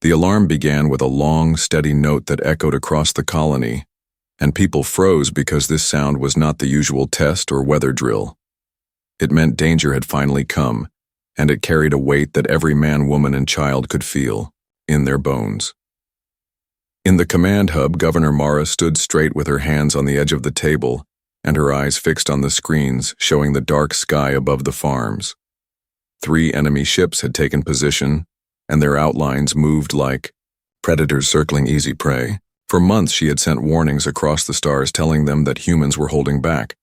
The alarm began with a long, steady note that echoed across the colony, and people froze because this sound was not the usual test or weather drill. It meant danger had finally come, and it carried a weight that every man, woman, and child could feel, in their bones. In the command hub, Governor Mara stood straight with her hands on the edge of the table and her eyes fixed on the screens showing the dark sky above the farms. 3 enemy ships had taken position, and their outlines moved like predators circling easy prey. For months she had sent warnings across the stars telling them that humans were holding back,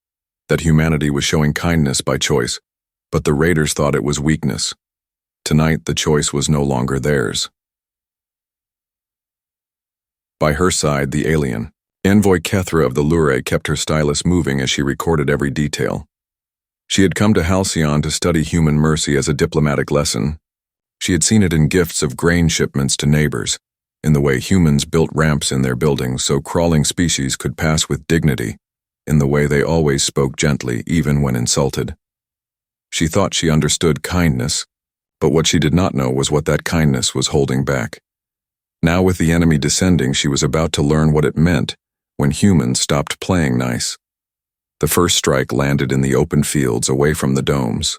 that humanity was showing kindness by choice, but the raiders thought it was weakness. Tonight the choice was no longer theirs. By her side, the alien, Envoy Kethra of the Lure, kept her stylus moving as she recorded every detail. She had come to Halcyon to study human mercy as a diplomatic lesson. She had seen it in gifts of grain shipments to neighbors, in the way humans built ramps in their buildings so crawling species could pass with dignity, in the way they always spoke gently even when insulted. She thought she understood kindness, but what she did not know was what that kindness was holding back. Now with the enemy descending, she was about to learn what it meant when humans stopped playing nice. The first strike landed in the open fields away from the domes.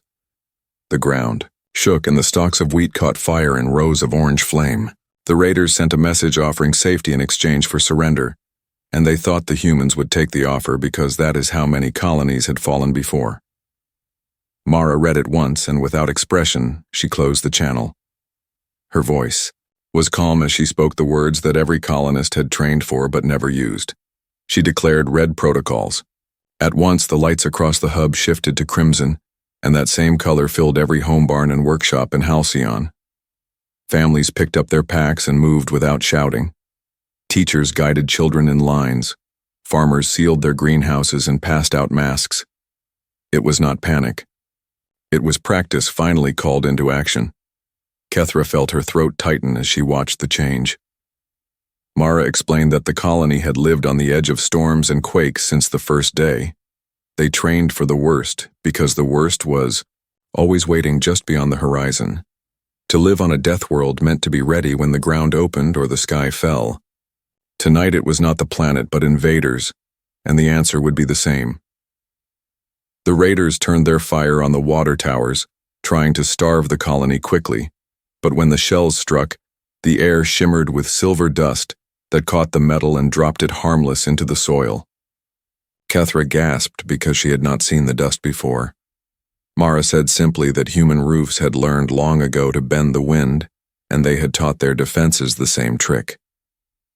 The ground shook and the stalks of wheat caught fire in rows of orange flame. The raiders sent a message offering safety in exchange for surrender, and they thought the humans would take the offer because that is how many colonies had fallen before. Mara read it once, and without expression, she closed the channel. Her voice was calm as she spoke the words that every colonist had trained for but never used. She declared red protocols. At once the lights across the hub shifted to crimson, and that same color filled every home barn and workshop in Halcyon. Families picked up their packs and moved without shouting. Teachers guided children in lines. Farmers sealed their greenhouses and passed out masks. It was not panic. It was practice finally called into action. Kethra felt her throat tighten as she watched the change. Mara explained that the colony had lived on the edge of storms and quakes since the first day. They trained for the worst because the worst was always waiting just beyond the horizon. To live on a death world meant to be ready when the ground opened or the sky fell. Tonight it was not the planet but invaders, and the answer would be the same. The raiders turned their fire on the water towers, trying to starve the colony quickly. But when the shells struck, the air shimmered with silver dust that caught the metal and dropped it harmless into the soil. Kethra gasped because she had not seen the dust before. Mara said simply that human roofs had learned long ago to bend the wind, and they had taught their defenses the same trick.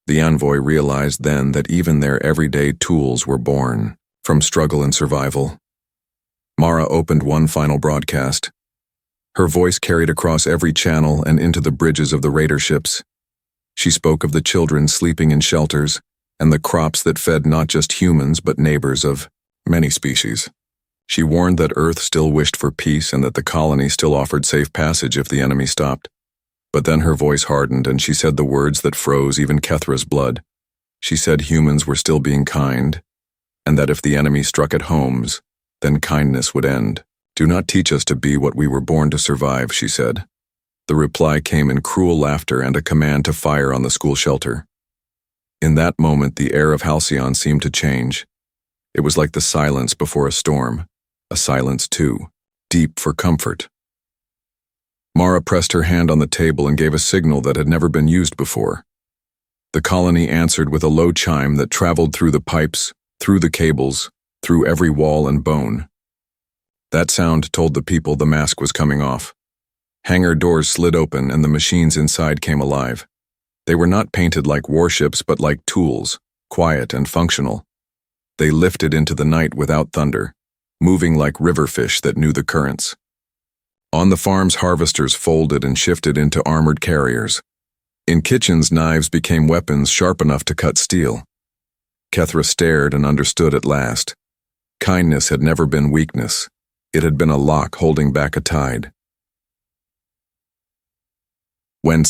The envoy realized then that even their everyday tools were born from struggle and survival. Mara opened one final broadcast. Her voice carried across every channel and into the bridges of the raider ships. She spoke of the children sleeping in shelters and the crops that fed not just humans but neighbors of many species. She warned that Earth still wished for peace and that the colony still offered safe passage if the enemy stopped. But then her voice hardened and she said the words that froze even Kethra's blood. She said humans were still being kind, and that if the enemy struck at homes, then kindness would end. "Do not teach us to be what we were born to survive," she said. The reply came in cruel laughter and a command to fire on the school shelter. In that moment, the air of Halcyon seemed to change. It was like the silence before a storm, a silence too, deep for comfort. Mara pressed her hand on the table and gave a signal that had never been used before. The colony answered with a low chime that traveled through the pipes, through the cables, through every wall and bone. That sound told the people the mask was coming off. Hangar doors slid open and the machines inside came alive. They were not painted like warships but like tools, quiet and functional. They lifted into the night without thunder, moving like river fish that knew the currents. On the farms, harvesters folded and shifted into armored carriers. In kitchens, knives became weapons sharp enough to cut steel. Kethra stared and understood at last. Kindness had never been weakness. It had been a lock holding back a tide. When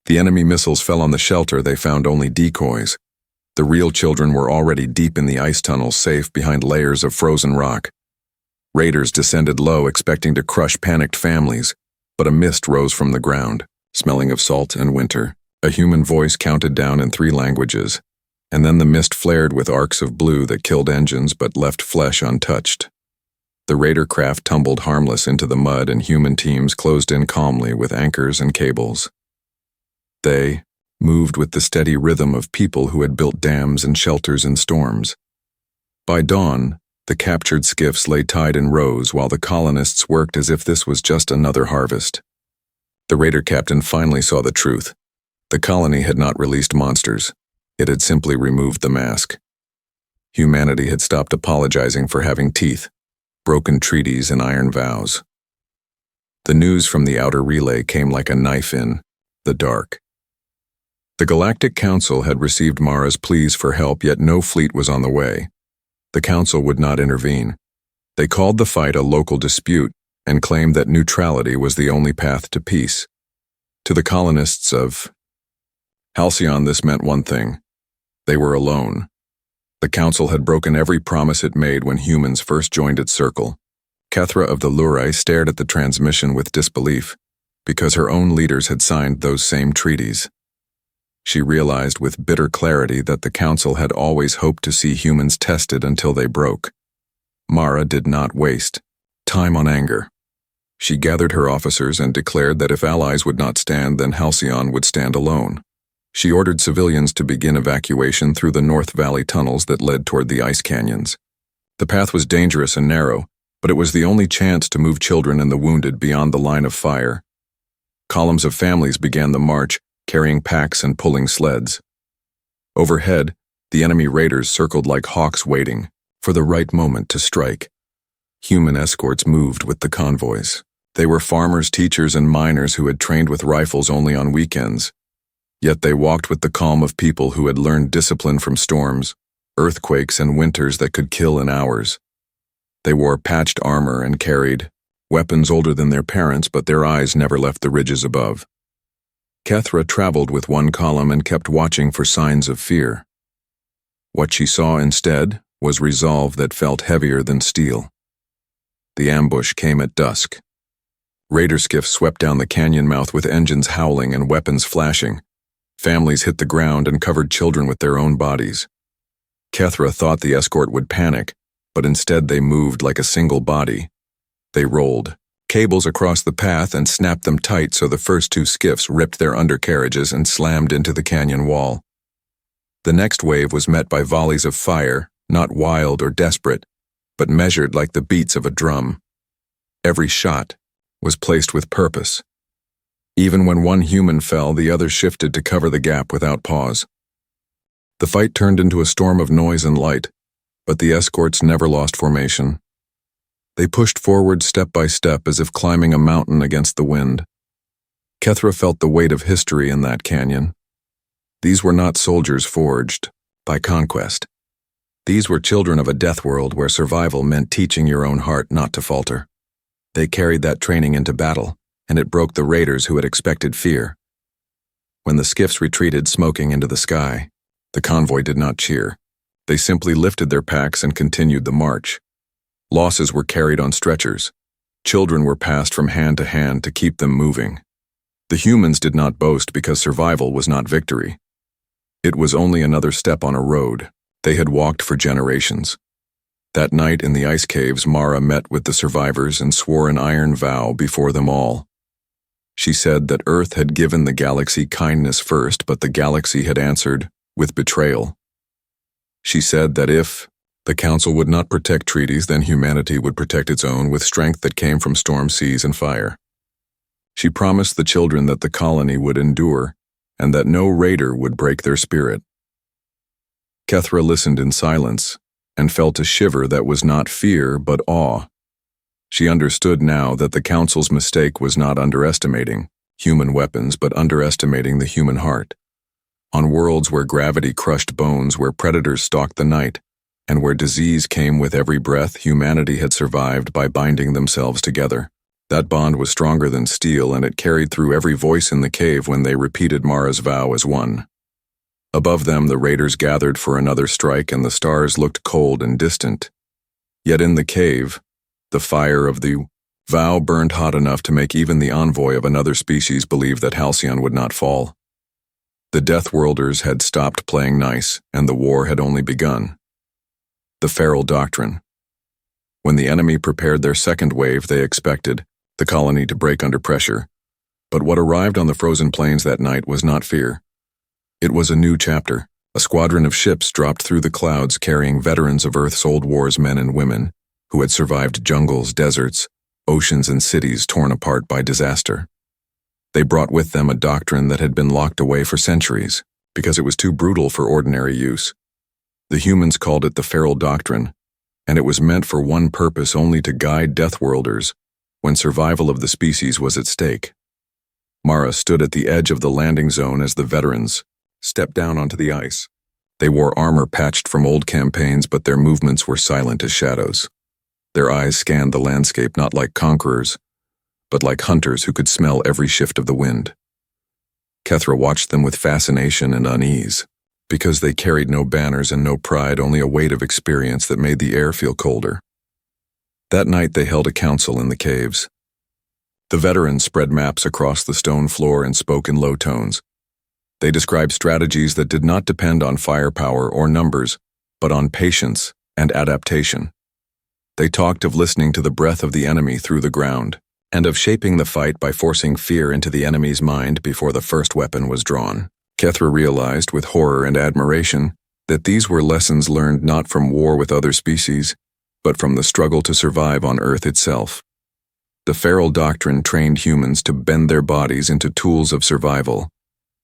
the enemy missiles fell on the shelter, they found only decoys. The real children were already deep in the ice tunnels, safe behind layers of frozen rock. Raiders descended low, expecting to crush panicked families, but a mist rose from the ground. smelling of salt and winter. A human voice counted down in 3 languages, and then the mist flared with arcs of blue that killed engines but left flesh untouched. The raider craft tumbled harmless into the mud and human teams closed in calmly with anchors and cables. They moved with the steady rhythm of people who had built dams and shelters in storms. By dawn, the captured skiffs lay tied in rows while the colonists worked as if this was just another harvest. The raider captain finally saw the truth. The colony had not released monsters. It had simply removed the mask. Humanity had stopped apologizing for having teeth, broken treaties, and iron vows. The news from the outer relay came like a knife in the dark. The Galactic Council had received Mara's pleas for help, yet no fleet was on the way. The Council would not intervene. They called the fight a local dispute and claimed that neutrality was the only path to peace. To the colonists of Halcyon, this meant one thing. They were alone. The Council had broken every promise it made when humans first joined its circle. Kethra of the Lurai stared at the transmission with disbelief, because her own leaders had signed those same treaties. She realized with bitter clarity that the Council had always hoped to see humans tested until they broke. Mara did not waste time on anger. She gathered her officers and declared that if allies would not stand, then Halcyon would stand alone. She ordered civilians to begin evacuation through the North Valley tunnels that led toward the ice canyons. The path was dangerous and narrow, but it was the only chance to move children and the wounded beyond the line of fire. Columns of families began the march, carrying packs and pulling sleds. Overhead, the enemy raiders circled like hawks waiting for the right moment to strike. Human escorts moved with the convoys. They were farmers, teachers, and miners who had trained with rifles only on weekends. Yet they walked with the calm of people who had learned discipline from storms, earthquakes, and winters that could kill in hours. They wore patched armor and carried weapons older than their parents, but their eyes never left the ridges above. Kethra traveled with one column and kept watching for signs of fear. What she saw instead was resolve that felt heavier than steel. The ambush came at dusk. Raider skiffs swept down the canyon mouth with engines howling and weapons flashing. Families hit the ground and covered children with their own bodies. Kethra thought the escort would panic, but instead they moved like a single body. They rolled cables across the path and snapped them tight so the first 2 skiffs ripped their undercarriages and slammed into the canyon wall. The next wave was met by volleys of fire, not wild or desperate, but measured like the beats of a drum. Every shot was placed with purpose. Even when one human fell, the other shifted to cover the gap without pause. The fight turned into a storm of noise and light, but the escorts never lost formation. They pushed forward step by step as if climbing a mountain against the wind. Kethra felt the weight of history in that canyon. These were not soldiers forged by conquest. These were children of a death world where survival meant teaching your own heart not to falter. They carried that training into battle, and it broke the raiders who had expected fear. When the skiffs retreated smoking into the sky, the convoy did not cheer. They simply lifted their packs and continued the march. Losses were carried on stretchers. Children were passed from hand to hand to keep them moving. The humans did not boast because survival was not victory. It was only another step on a road they had walked for generations. That night in the ice caves, Mara met with the survivors and swore an iron vow before them all. She said that Earth had given the galaxy kindness first, but the galaxy had answered with betrayal. She said that if the Council would not protect treaties, then humanity would protect its own with strength that came from storm, seas, and fire. She promised the children that the colony would endure and that no raider would break their spirit. Kethra listened in silence and felt a shiver that was not fear but awe. She understood now that the Council's mistake was not underestimating human weapons but underestimating the human heart. On worlds where gravity crushed bones, where predators stalked the night, and where disease came with every breath, humanity had survived by binding themselves together. That bond was stronger than steel, and it carried through every voice in the cave when they repeated Mara's vow as one. Above them, the raiders gathered for another strike, and the stars looked cold and distant. Yet in the cave, the fire of the Vow burned hot enough to make even the envoy of another species believe that Halcyon would not fall. The Deathworlders had stopped playing nice, and the war had only begun. The Feral Doctrine. When the enemy prepared their second wave, they expected the colony to break under pressure. But what arrived on the frozen plains that night was not fear. It was a new chapter. A squadron of ships dropped through the clouds carrying veterans of Earth's old wars, men and women, who had survived jungles, deserts, oceans, and cities torn apart by disaster. They brought with them a doctrine that had been locked away for centuries, because it was too brutal for ordinary use. The humans called it the Feral Doctrine, and it was meant for one purpose only: to guide Deathworlders when survival of the species was at stake. Mara stood at the edge of the landing zone as the veterans stepped down onto the ice. They wore armor patched from old campaigns, but their movements were silent as shadows. Their eyes scanned the landscape not like conquerors, but like hunters who could smell every shift of the wind. Kethra watched them with fascination and unease, because they carried no banners and no pride, only a weight of experience that made the air feel colder. That night they held a council in the caves. The veterans spread maps across the stone floor and spoke in low tones. They described strategies that did not depend on firepower or numbers, but on patience and adaptation. They talked of listening to the breath of the enemy through the ground, and of shaping the fight by forcing fear into the enemy's mind before the first weapon was drawn. Kethra realized with horror and admiration that these were lessons learned not from war with other species, but from the struggle to survive on Earth itself. The Feral Doctrine trained humans to bend their bodies into tools of survival.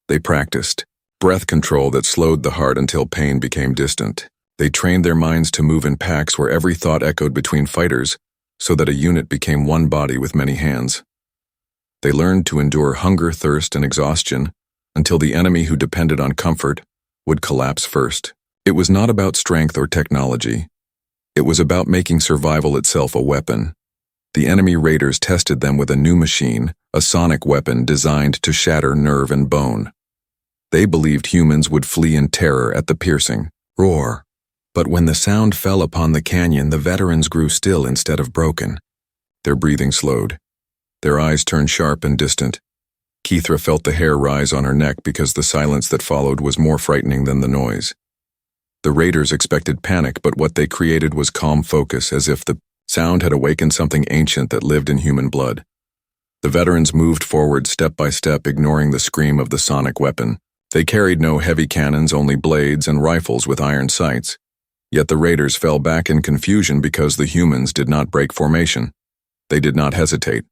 They practiced breath control that slowed the heart until pain became distant. They trained their minds to move in packs where every thought echoed between fighters, so that a unit became one body with many hands. They learned to endure hunger, thirst, and exhaustion until the enemy who depended on comfort would collapse first. It was not about strength or technology. It was about making survival itself a weapon. The enemy raiders tested them with a new machine, a sonic weapon designed to shatter nerve and bone. They believed humans would flee in terror at the piercing roar. But when the sound fell upon the canyon, the veterans grew still instead of broken. Their breathing slowed. Their eyes turned sharp and distant. Kethra felt the hair rise on her neck because the silence that followed was more frightening than the noise. The raiders expected panic, but what they created was calm focus, as if the sound had awakened something ancient that lived in human blood. The veterans moved forward step by step, ignoring the scream of the sonic weapon. They carried no heavy cannons, only blades and rifles with iron sights. Yet the raiders fell back in confusion because the humans did not break formation. They did not hesitate.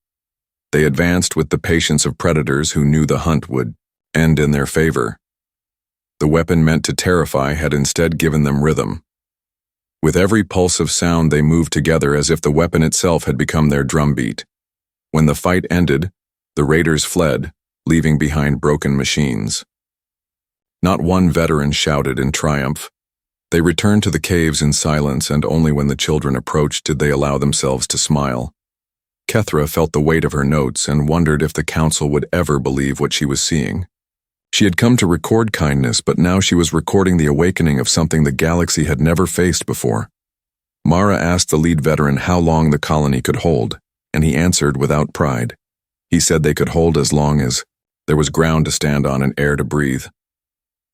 They advanced with the patience of predators who knew the hunt would end in their favor. The weapon meant to terrify had instead given them rhythm. With every pulse of sound they moved together as if the weapon itself had become their drumbeat. When the fight ended, the raiders fled, leaving behind broken machines. Not one veteran shouted in triumph. They returned to the caves in silence, and only when the children approached did they allow themselves to smile. Kethra felt the weight of her notes and wondered if the council would ever believe what she was seeing. She had come to record kindness, but now she was recording the awakening of something the galaxy had never faced before. Mara asked the lead veteran how long the colony could hold, and he answered without pride. He said they could hold as long as there was ground to stand on and air to breathe.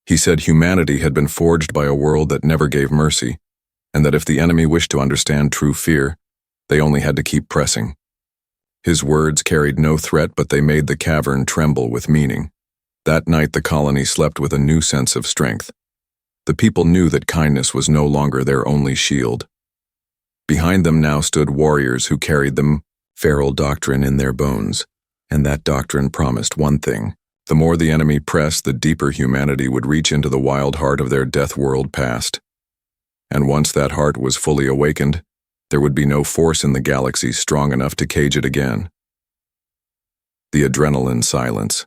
He said humanity had been forged by a world that never gave mercy, and that if the enemy wished to understand true fear, they only had to keep pressing. His words carried no threat, but they made the cavern tremble with meaning. That night the colony slept with a new sense of strength. The people knew that kindness was no longer their only shield. Behind them now stood warriors who carried the Feral Doctrine in their bones, and that doctrine promised one thing. The more the enemy pressed, the deeper humanity would reach into the wild heart of their death world past. And once that heart was fully awakened, there would be no force in the galaxy strong enough to cage it again. The adrenaline silence.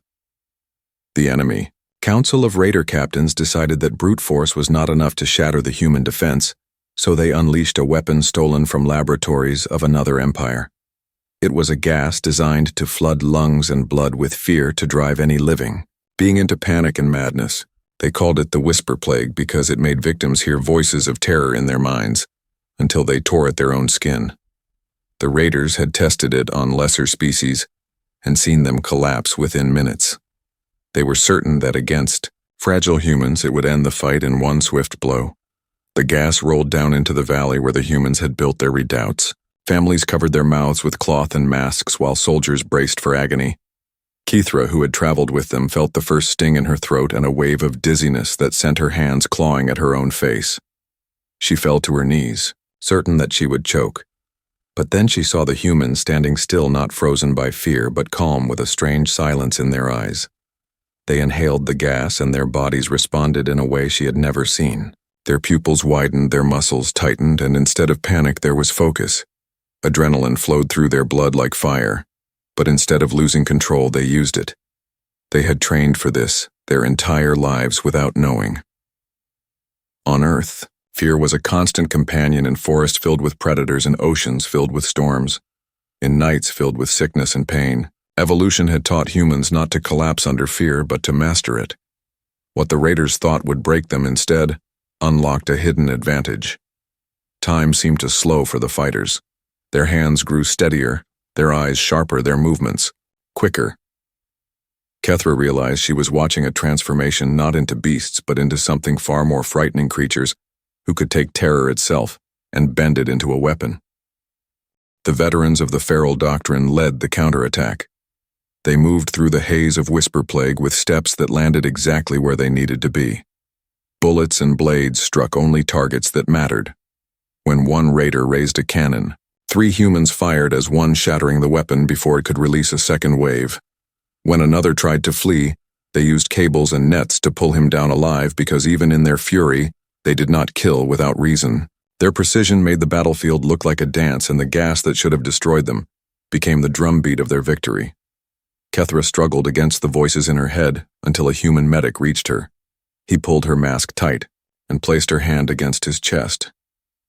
The enemy. Council of Raider captains decided that brute force was not enough to shatter the human defense, so they unleashed a weapon stolen from laboratories of another empire. It was a gas designed to flood lungs and blood with fear to drive any living being into panic and madness. They called it the Whisper Plague because it made victims hear voices of terror in their minds until they tore at their own skin. The raiders had tested it on lesser species and seen them collapse within minutes. They were certain that against fragile humans it would end the fight in one swift blow. The gas rolled down into the valley where the humans had built their redoubts. Families covered their mouths with cloth and masks while soldiers braced for agony. Kithra, who had traveled with them, felt the first sting in her throat and a wave of dizziness that sent her hands clawing at her own face. She fell to her knees, certain that she would choke. But then she saw the humans standing still, not frozen by fear, but calm with a strange silence in their eyes. They inhaled the gas and their bodies responded in a way she had never seen. Their pupils widened, their muscles tightened, and instead of panic there was focus. Adrenaline flowed through their blood like fire, but instead of losing control they used it. They had trained for this their entire lives without knowing. On Earth, fear was a constant companion in forests filled with predators and oceans filled with storms. In nights filled with sickness and pain, evolution had taught humans not to collapse under fear but to master it. What the raiders thought would break them instead unlocked a hidden advantage. Time seemed to slow for the fighters. Their hands grew steadier, their eyes sharper, their movements quicker. Kethra realized she was watching a transformation not into beasts but into something far more frightening, creatures who could take terror itself and bend it into a weapon. The veterans of the feral doctrine led the counterattack. They moved through the haze of whisper plague with steps that landed exactly where they needed to be. Bullets and blades struck only targets that mattered. When one raider raised a cannon, 3 humans fired as one, shattering the weapon before it could release a second wave. When another tried to flee, they used cables and nets to pull him down alive because even in their fury, they did not kill without reason. Their precision made the battlefield look like a dance, and the gas that should have destroyed them became the drumbeat of their victory. Kethra struggled against the voices in her head until a human medic reached her. He pulled her mask tight and placed her hand against his chest.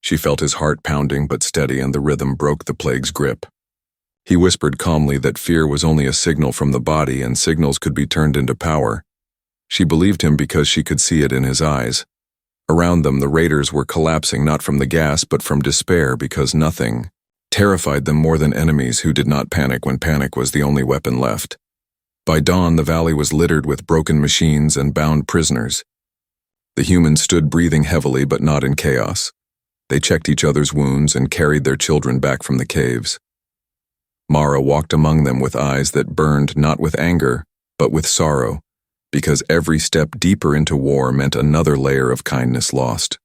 She felt his heart pounding but steady, and the rhythm broke the plague's grip. He whispered calmly that fear was only a signal from the body and signals could be turned into power. She believed him because she could see it in his eyes. Around them, the raiders were collapsing not from the gas but from despair, because nothing terrified them more than enemies who did not panic when panic was the only weapon left. By dawn, the valley was littered with broken machines and bound prisoners. The humans stood breathing heavily but not in chaos. They checked each other's wounds and carried their children back from the caves. Mara walked among them with eyes that burned not with anger, but with sorrow, because every step deeper into war meant another layer of kindness lost.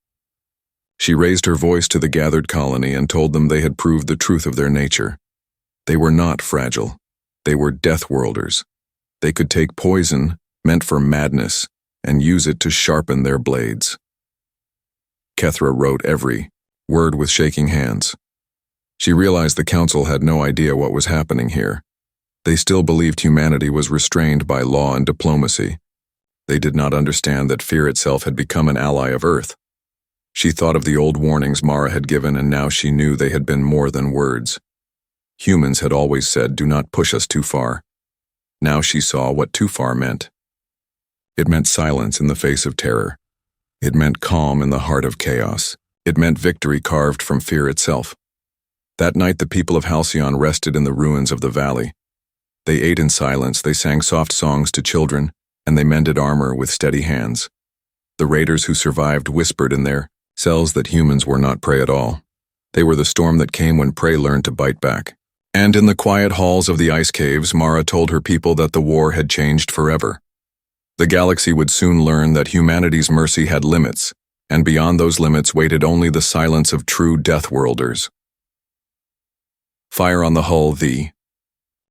She raised her voice to the gathered colony and told them they had proved the truth of their nature. They were not fragile. They were death-worlders. They could take poison, meant for madness, and use it to sharpen their blades. Kethra wrote every word with shaking hands. She realized the council had no idea what was happening here. They still believed humanity was restrained by law and diplomacy. They did not understand that fear itself had become an ally of Earth. She thought of the old warnings Mara had given, and now she knew they had been more than words. Humans had always said, "Do not push us too far." Now she saw what too far meant. It meant silence in the face of terror. It meant calm in the heart of chaos. It meant victory carved from fear itself. That night the people of Halcyon rested in the ruins of the valley. They ate in silence, they sang soft songs to children, and they mended armor with steady hands. The raiders who survived whispered in their cells that humans were not prey at all. They were the storm that came when prey learned to bite back. And in the quiet halls of the ice caves, Mara told her people that the war had changed forever. The galaxy would soon learn that humanity's mercy had limits, and beyond those limits waited only the silence of true death-worlders. Fire on the hull. The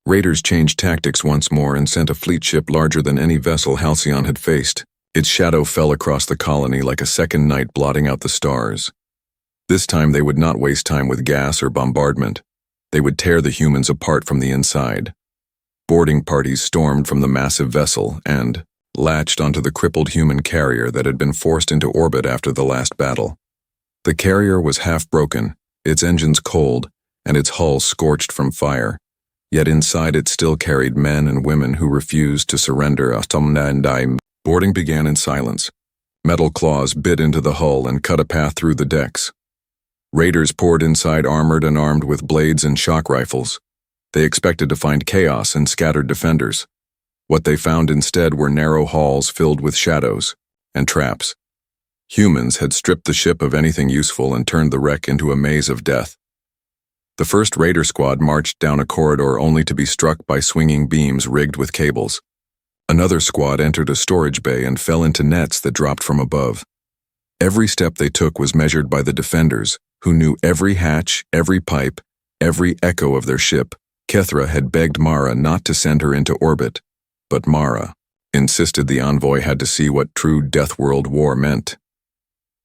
raiders changed tactics once more and sent a fleet ship larger than any vessel Halcyon had faced. Its shadow fell across the colony like a second night, blotting out the stars. This time they would not waste time with gas or bombardment. They would tear the humans apart from the inside. Boarding parties stormed from the massive vessel and latched onto the crippled human carrier that had been forced into orbit after the last battle. The carrier was half broken, its engines cold, and its hull scorched from fire, yet inside it still carried men and women who refused to surrender. Boarding began in silence. Metal claws bit into the hull and cut a path through the decks. Raiders poured inside armored and armed with blades and shock rifles. They expected to find chaos and scattered defenders. What they found instead were narrow halls filled with shadows and traps. Humans had stripped the ship of anything useful and turned the wreck into a maze of death. The first raider squad marched down a corridor only to be struck by swinging beams rigged with cables. Another squad entered a storage bay and fell into nets that dropped from above. Every step they took was measured by the defenders, who knew every hatch, every pipe, every echo of their ship. Kethra had begged Mara not to send her into orbit, but Mara insisted the envoy had to see what true Deathworld war meant.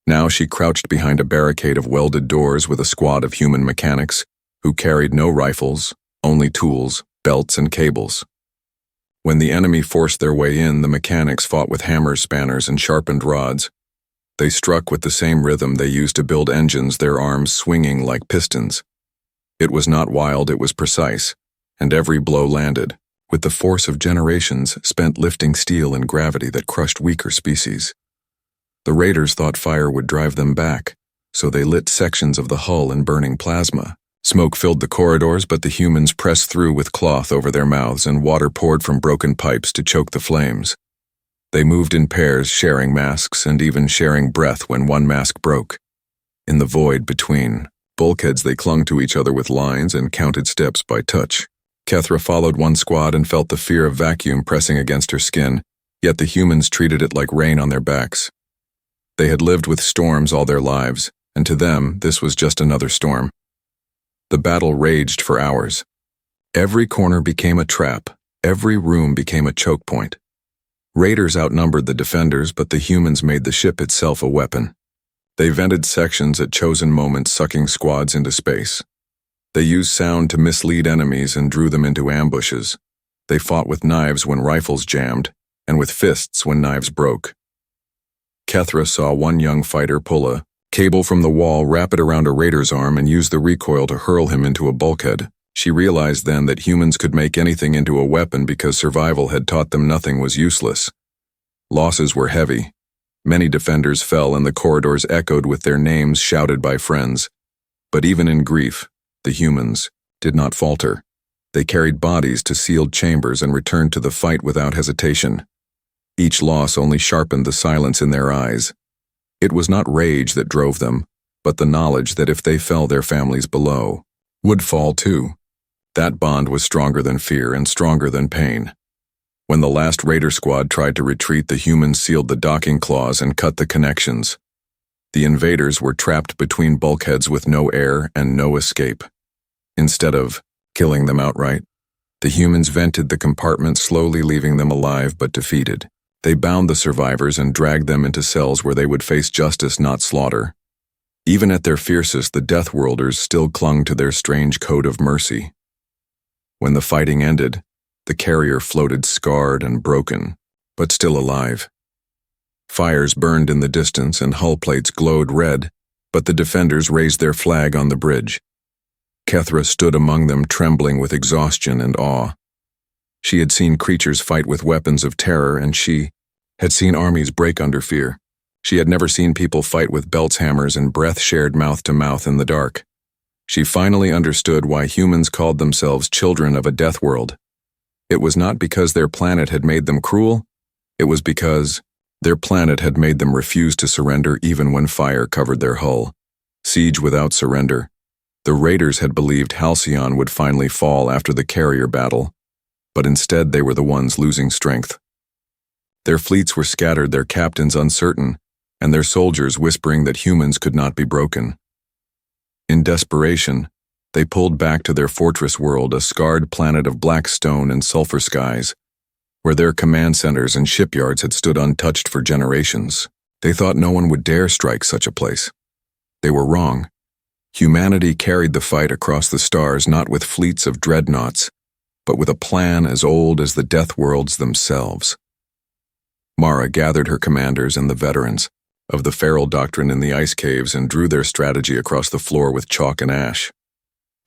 Now she crouched behind a barricade of welded doors with a squad of human mechanics who carried no rifles, only tools, belts, and cables. When the enemy forced their way in, the mechanics fought with hammers, spanners, and sharpened rods. They struck with the same rhythm they used to build engines, their arms swinging like pistons. It was not wild, it was precise, and every blow landed, with the force of generations spent lifting steel and gravity that crushed weaker species. The raiders thought fire would drive them back, so they lit sections of the hull in burning plasma. Smoke filled the corridors, but the humans pressed through with cloth over their mouths, and water poured from broken pipes to choke the flames. They moved in pairs, sharing masks and even sharing breath when one mask broke. In the void between bulkheads, they clung to each other with lines and counted steps by touch. Kethra followed one squad and felt the fear of vacuum pressing against her skin, yet the humans treated it like rain on their backs. They had lived with storms all their lives, and to them, this was just another storm. The battle raged for hours. Every corner became a trap, every room became a choke point. Raiders outnumbered the defenders, but the humans made the ship itself a weapon. They vented sections at chosen moments, sucking squads into space. They used sound to mislead enemies and drew them into ambushes. They fought with knives when rifles jammed, and with fists when knives broke. Kethra saw one young fighter pull a cable from the wall, wrap it around a raider's arm, and use the recoil to hurl him into a bulkhead. She realized then that humans could make anything into a weapon because survival had taught them nothing was useless. Losses were heavy. Many defenders fell and the corridors echoed with their names shouted by friends. But even in grief, the humans did not falter. They carried bodies to sealed chambers and returned to the fight without hesitation. Each loss only sharpened the silence in their eyes. It was not rage that drove them, but the knowledge that if they fell, their families below would fall too. That bond was stronger than fear and stronger than pain. When the last raider squad tried to retreat, the humans sealed the docking claws and cut the connections. The invaders were trapped between bulkheads with no air and no escape. Instead of killing them outright, the humans vented the compartments, slowly leaving them alive but defeated. They bound the survivors and dragged them into cells where they would face justice, not slaughter. Even at their fiercest, the Deathworlders still clung to their strange code of mercy. When the fighting ended, the carrier floated scarred and broken, but still alive. Fires burned in the distance and hull plates glowed red, but the defenders raised their flag on the bridge. Kethra stood among them, trembling with exhaustion and awe. She had seen creatures fight with weapons of terror, and she had seen armies break under fear. She had never seen people fight with belts, hammers, and breath shared mouth to mouth in the dark. She finally understood why humans called themselves children of a death world. It was not because their planet had made them cruel, it was because their planet had made them refuse to surrender even when fire covered their hull. Siege without surrender. The raiders had believed Halcyon would finally fall after the carrier battle, but instead they were the ones losing strength. Their fleets were scattered, their captains uncertain, and their soldiers whispering that humans could not be broken. In desperation, they pulled back to their fortress world, a scarred planet of black stone and sulfur skies, where their command centers and shipyards had stood untouched for generations. They thought no one would dare strike such a place. They were wrong. Humanity carried the fight across the stars, not with fleets of dreadnoughts, but with a plan as old as the death worlds themselves. Mara gathered her commanders and the veterans of the feral doctrine in the ice caves and drew their strategy across the floor with chalk and ash.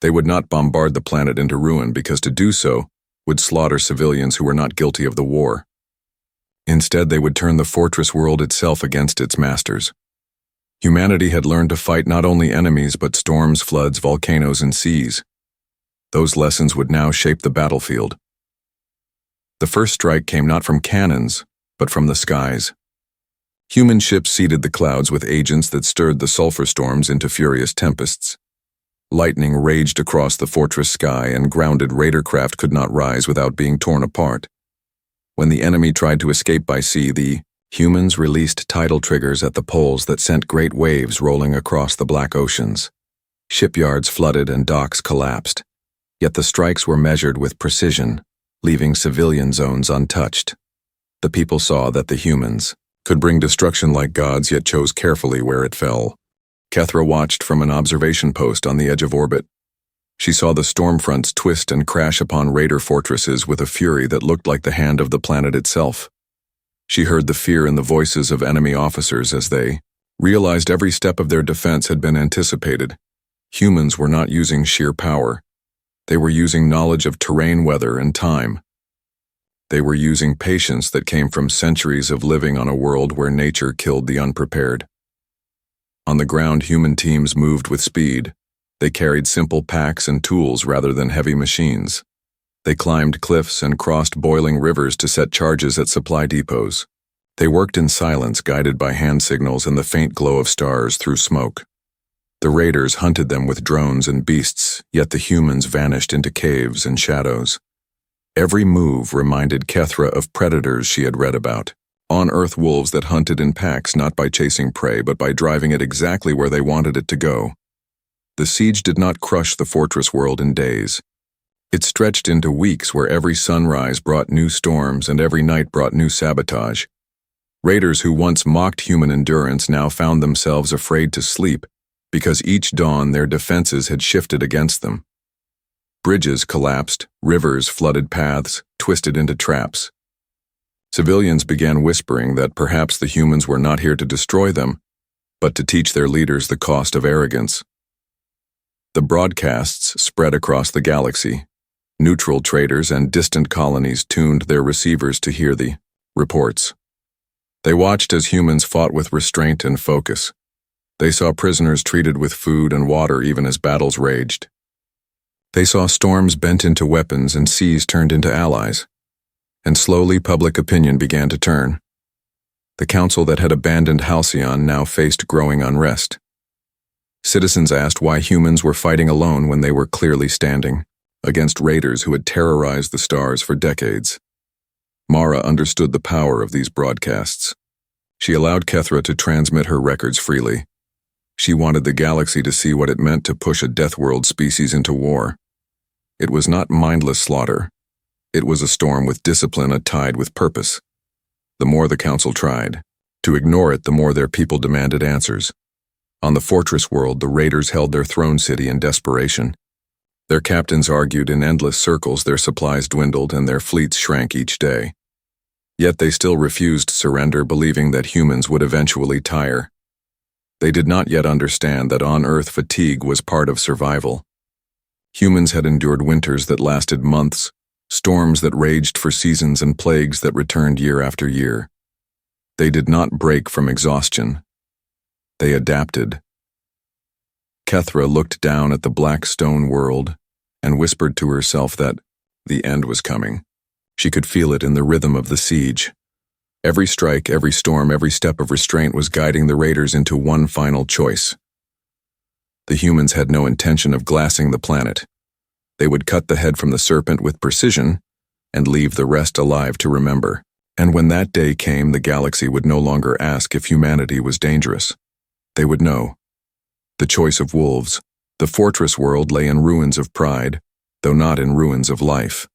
They would not bombard the planet into ruin because to do so would slaughter civilians who were not guilty of the war. Instead, they would turn the fortress world itself against its masters. Humanity had learned to fight not only enemies but storms, floods, volcanoes, and seas. Those lessons would now shape the battlefield. The first strike came not from cannons, but from the skies. Human ships seeded the clouds with agents that stirred the sulfur storms into furious tempests. Lightning raged across the fortress sky, and grounded raider craft could not rise without being torn apart. When the enemy tried to escape by sea, the humans released tidal triggers at the poles that sent great waves rolling across the black oceans. Shipyards flooded and docks collapsed, yet the strikes were measured with precision, leaving civilian zones untouched. The people saw that the humans could bring destruction like gods, yet chose carefully where it fell. Kethra watched from an observation post on the edge of orbit. She saw the storm fronts twist and crash upon raider fortresses with a fury that looked like the hand of the planet itself. She heard the fear in the voices of enemy officers as they realized every step of their defense had been anticipated. Humans were not using sheer power. They were using knowledge of terrain, weather, and time. They were using patience that came from centuries of living on a world where nature killed the unprepared. On the ground, human teams moved with speed. They carried simple packs and tools rather than heavy machines. They climbed cliffs and crossed boiling rivers to set charges at supply depots. They worked in silence, guided by hand signals and the faint glow of stars through smoke. The raiders hunted them with drones and beasts, yet the humans vanished into caves and shadows. Every move reminded Kethra of predators she had read about. On-Earth wolves that hunted in packs, not by chasing prey but by driving it exactly where they wanted it to go. The siege did not crush the fortress world in days. It stretched into weeks where every sunrise brought new storms and every night brought new sabotage. Raiders who once mocked human endurance now found themselves afraid to sleep because each dawn their defenses had shifted against them. Bridges collapsed, rivers flooded paths, twisted into traps. Civilians began whispering that perhaps the humans were not here to destroy them, but to teach their leaders the cost of arrogance. The broadcasts spread across the galaxy. Neutral traders and distant colonies tuned their receivers to hear the reports. They watched as humans fought with restraint and focus. They saw prisoners treated with food and water even as battles raged. They saw storms bent into weapons and seas turned into allies. And slowly public opinion began to turn. The council that had abandoned Halcyon now faced growing unrest. Citizens asked why humans were fighting alone when they were clearly standing against raiders who had terrorized the stars for decades. Mara understood the power of these broadcasts. She allowed Kethra to transmit her records freely. She wanted the galaxy to see what it meant to push a Death World species into war. It was not mindless slaughter. It was a storm with discipline, a tide with purpose. The more the council tried to ignore it, the more their people demanded answers. On the fortress world, the raiders held their throne city in desperation. Their captains argued in endless circles, their supplies dwindled, and their fleets shrank each day. Yet they still refused surrender, believing that humans would eventually tire. They did not yet understand that on Earth fatigue was part of survival. Humans had endured winters that lasted months, storms that raged for seasons, and plagues that returned year after year. They did not break from exhaustion. They adapted. Kethra looked down at the black stone world and whispered to herself that the end was coming. She could feel it in the rhythm of the siege. Every strike, every storm, every step of restraint was guiding the raiders into one final choice. The humans had no intention of glassing the planet. They would cut the head from the serpent with precision and leave the rest alive to remember. And when that day came, the galaxy would no longer ask if humanity was dangerous. They would know. The choice of wolves. The fortress world lay in ruins of pride, though not in ruins of life.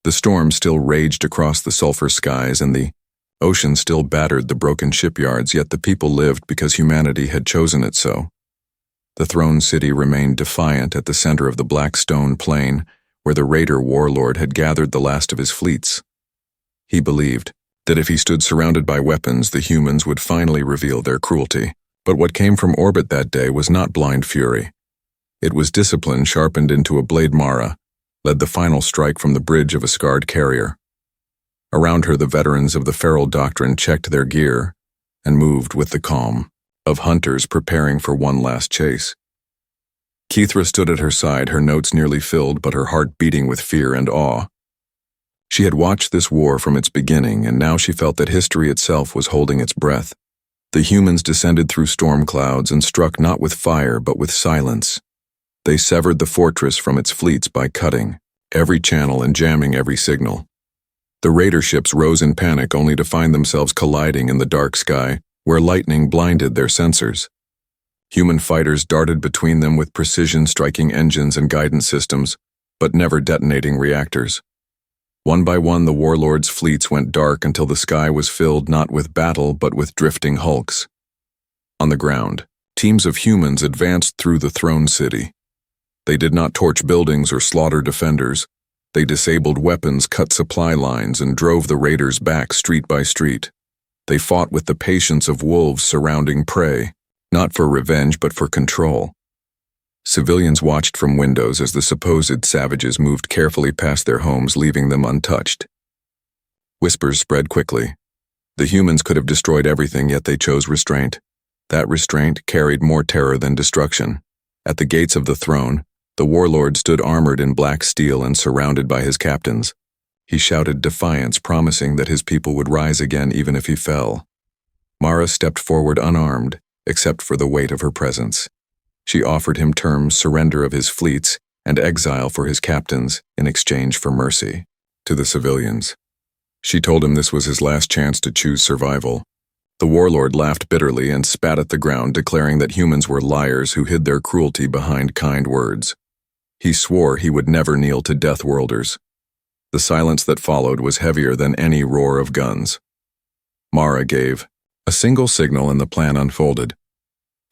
The storm still raged across the sulfur skies, and the ocean still battered the broken shipyards, yet the people lived because humanity had chosen it so. The throne city remained defiant at the center of the black stone plain, where the raider warlord had gathered the last of his fleets. He believed that if he stood surrounded by weapons, the humans would finally reveal their cruelty. But what came from orbit that day was not blind fury. It was discipline sharpened into a blade. Mara led the final strike from the bridge of a scarred carrier. Around her, the veterans of the feral doctrine checked their gear and moved with the calm. of hunters preparing for one last chase. Kethra stood at her side, her notes nearly filled but her heart beating with fear and awe. She had watched this war from its beginning, and now she felt that history itself was holding its breath. The humans descended through storm clouds and struck not with fire but with silence. They severed the fortress from its fleets by cutting every channel and jamming every signal. The raider ships rose in panic only to find themselves colliding in the dark sky, where lightning blinded their sensors. Human fighters darted between them with precision, striking engines and guidance systems, but never detonating reactors. One by one, the warlords' fleets went dark until the sky was filled not with battle but with drifting hulks. On the ground, teams of humans advanced through the throne city. They did not torch buildings or slaughter defenders. They disabled weapons, cut supply lines, and drove the raiders back street by street. They fought with the patience of wolves surrounding prey, not for revenge but for control. Civilians watched from windows as the supposed savages moved carefully past their homes, leaving them untouched. Whispers spread quickly. The humans could have destroyed everything, yet they chose restraint. That restraint carried more terror than destruction. At the gates of the throne, the warlord stood armored in black steel and surrounded by his captains. He shouted defiance, promising that his people would rise again even if he fell. Mara stepped forward unarmed, except for the weight of her presence. She offered him terms: surrender of his fleets and exile for his captains in exchange for mercy to the civilians. She told him this was his last chance to choose survival. The warlord laughed bitterly and spat at the ground, declaring that humans were liars who hid their cruelty behind kind words. He swore he would never kneel to Deathworlders. The silence that followed was heavier than any roar of guns. Mara gave a single signal and the plan unfolded.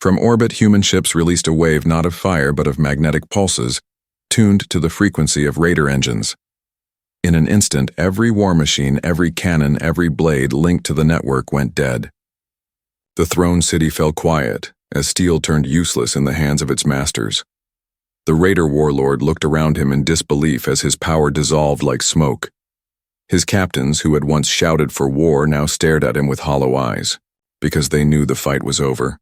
From orbit, human ships released a wave not of fire but of magnetic pulses, tuned to the frequency of raider engines. In an instant, every war machine, every cannon, every blade linked to the network went dead. The throne city fell quiet as steel turned useless in the hands of its masters. The raider warlord looked around him in disbelief as his power dissolved like smoke. His captains, who had once shouted for war, now stared at him with hollow eyes, because they knew the fight was over.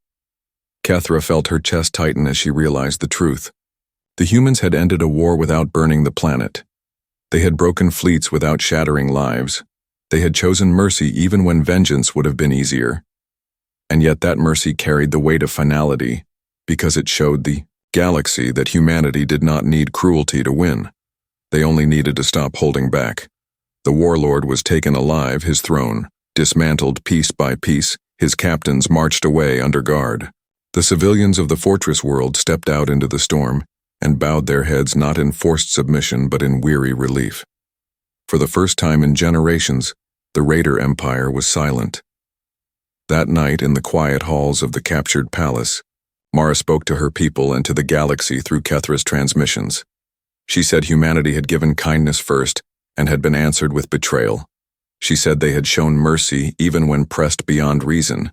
Kethra felt her chest tighten as she realized the truth. The humans had ended a war without burning the planet. They had broken fleets without shattering lives. They had chosen mercy even when vengeance would have been easier. And yet that mercy carried the weight of finality, because it showed the galaxy that humanity did not need cruelty to win. They only needed to stop holding back. The warlord was taken alive, his throne dismantled piece by piece, his captains marched away under guard. The civilians of the fortress world stepped out into the storm and bowed their heads not in forced submission but in weary relief. For the first time in generations, the Raider Empire was silent. That night, in the quiet halls of the captured palace, Mara spoke to her people and to the galaxy through Kethra's transmissions. She said humanity had given kindness first and had been answered with betrayal. She said they had shown mercy even when pressed beyond reason.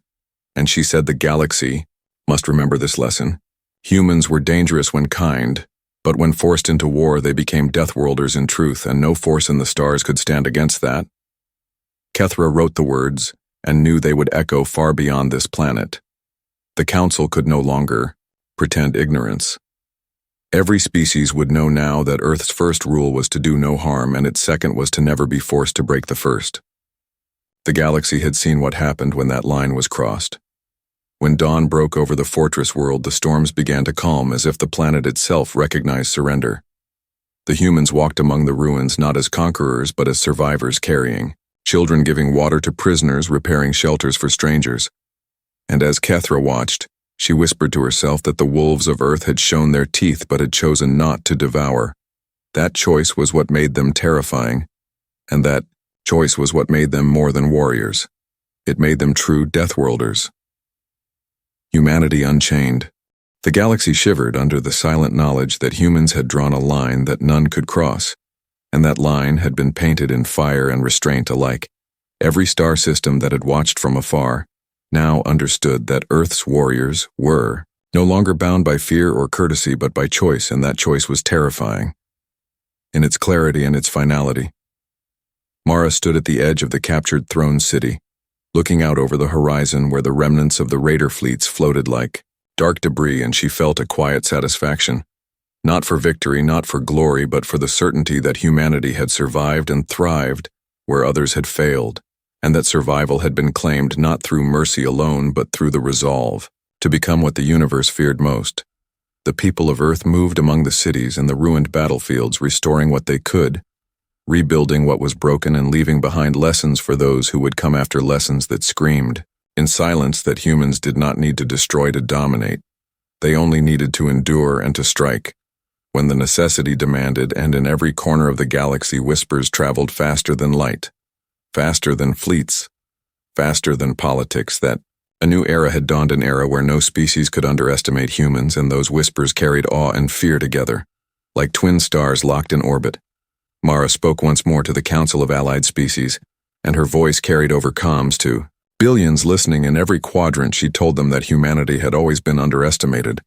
And she said the galaxy must remember this lesson. Humans were dangerous when kind, but when forced into war they became Deathworlders in truth, and no force in the stars could stand against that. Kethra wrote the words and knew they would echo far beyond this planet. The Council could no longer pretend ignorance. Every species would know now that Earth's first rule was to do no harm, and its second was to never be forced to break the first. The galaxy had seen what happened when that line was crossed. When dawn broke over the fortress world, the storms began to calm as if the planet itself recognized surrender. The humans walked among the ruins not as conquerors but as survivors, carrying children, giving water to prisoners, repairing shelters for strangers. And as Kethra watched, she whispered to herself that the wolves of Earth had shown their teeth but had chosen not to devour. That choice was what made them terrifying, and that choice was what made them more than warriors. It made them true Deathworlders. Humanity unchained. The galaxy shivered under the silent knowledge that humans had drawn a line that none could cross, and that line had been painted in fire and restraint alike. Every star system that had watched from afar now understood that Earth's warriors were no longer bound by fear or courtesy but by choice, and that choice was terrifying in its clarity and its finality. Mara stood at the edge of the captured throne city, looking out over the horizon where the remnants of the raider fleets floated like dark debris, and she felt a quiet satisfaction. Not for victory, not for glory, but for the certainty that humanity had survived and thrived where others had failed, and that survival had been claimed not through mercy alone, but through the resolve to become what the universe feared most. The people of Earth moved among the cities and the ruined battlefields, restoring what they could, rebuilding what was broken, and leaving behind lessons for those who would come after, lessons that screamed in silence that humans did not need to destroy to dominate. They only needed to endure and to strike when the necessity demanded, and in every corner of the galaxy whispers traveled faster than light, faster than fleets, faster than politics, that a new era had dawned, an era where no species could underestimate humans, and those whispers carried awe and fear together, like twin stars locked in orbit. Mara spoke once more to the Council of Allied Species, and her voice carried over comms to billions listening in every quadrant. She told them that humanity had always been underestimated,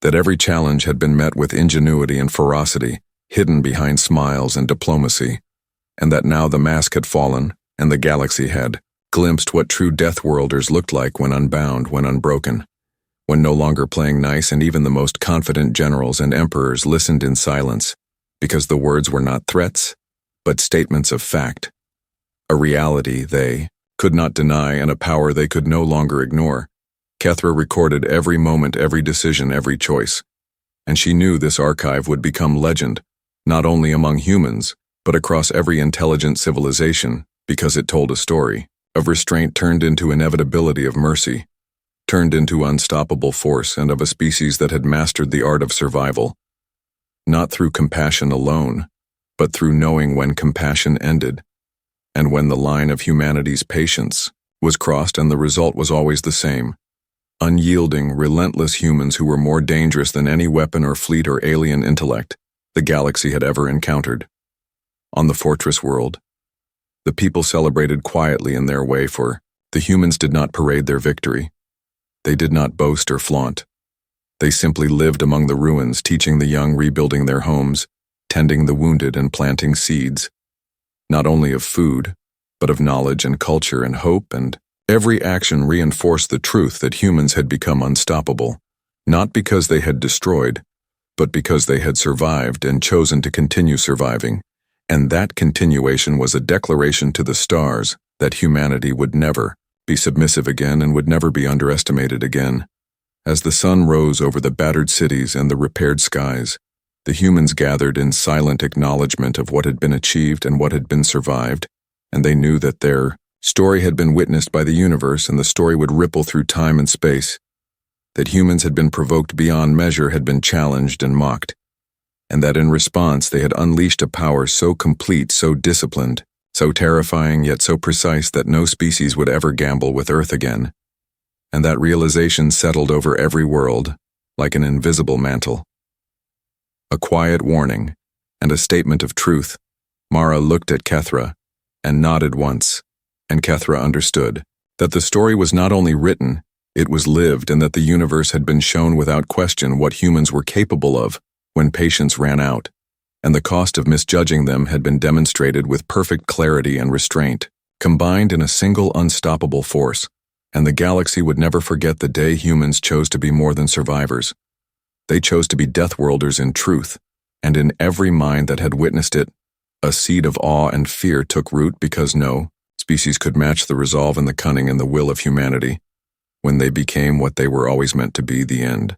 that every challenge had been met with ingenuity and ferocity, hidden behind smiles and diplomacy, and that now the mask had fallen, and the galaxy had glimpsed what true Deathworlders looked like when unbound, when unbroken, when no longer playing nice, and even the most confident generals and emperors listened in silence, because the words were not threats, but statements of fact, a reality they could not deny and a power they could no longer ignore. Kethra recorded every moment, every decision, every choice, and she knew this archive would become legend, not only among humans, but across every intelligent civilization, because it told a story of restraint turned into inevitability, of mercy turned into unstoppable force, and of a species that had mastered the art of survival, not through compassion alone, but through knowing when compassion ended, and when the line of humanity's patience was crossed, and the result was always the same: unyielding, relentless humans who were more dangerous than any weapon or fleet or alien intellect the galaxy had ever encountered. On the fortress world, the people celebrated quietly in their way, for the humans did not parade their victory. They did not boast or flaunt. They simply lived among the ruins, teaching the young, rebuilding their homes, tending the wounded, and planting seeds, not only of food, but of knowledge and culture and hope, and every action reinforced the truth that humans had become unstoppable, not because they had destroyed, but because they had survived and chosen to continue surviving, and that continuation was a declaration to the stars that humanity would never be submissive again and would never be underestimated again. As the sun rose over the battered cities and the repaired skies, the humans gathered in silent acknowledgement of what had been achieved and what had been survived, and they knew that their story had been witnessed by the universe, and the story would ripple through time and space, that humans had been provoked beyond measure, had been challenged and mocked, and that in response they had unleashed a power so complete, so disciplined, so terrifying, yet so precise that no species would ever gamble with Earth again. And that realization settled over every world like an invisible mantle. A quiet warning and a statement of truth. Mara looked at Kethra and nodded once, and Kethra understood that the story was not only written, it was lived, and that the universe had been shown without question what humans were capable of when patience ran out, and the cost of misjudging them had been demonstrated with perfect clarity and restraint, combined in a single unstoppable force, and the galaxy would never forget the day humans chose to be more than survivors. They chose to be Deathworlders in truth, and in every mind that had witnessed it, a seed of awe and fear took root, because no species could match the resolve and the cunning and the will of humanity when they became what they were always meant to be, the end.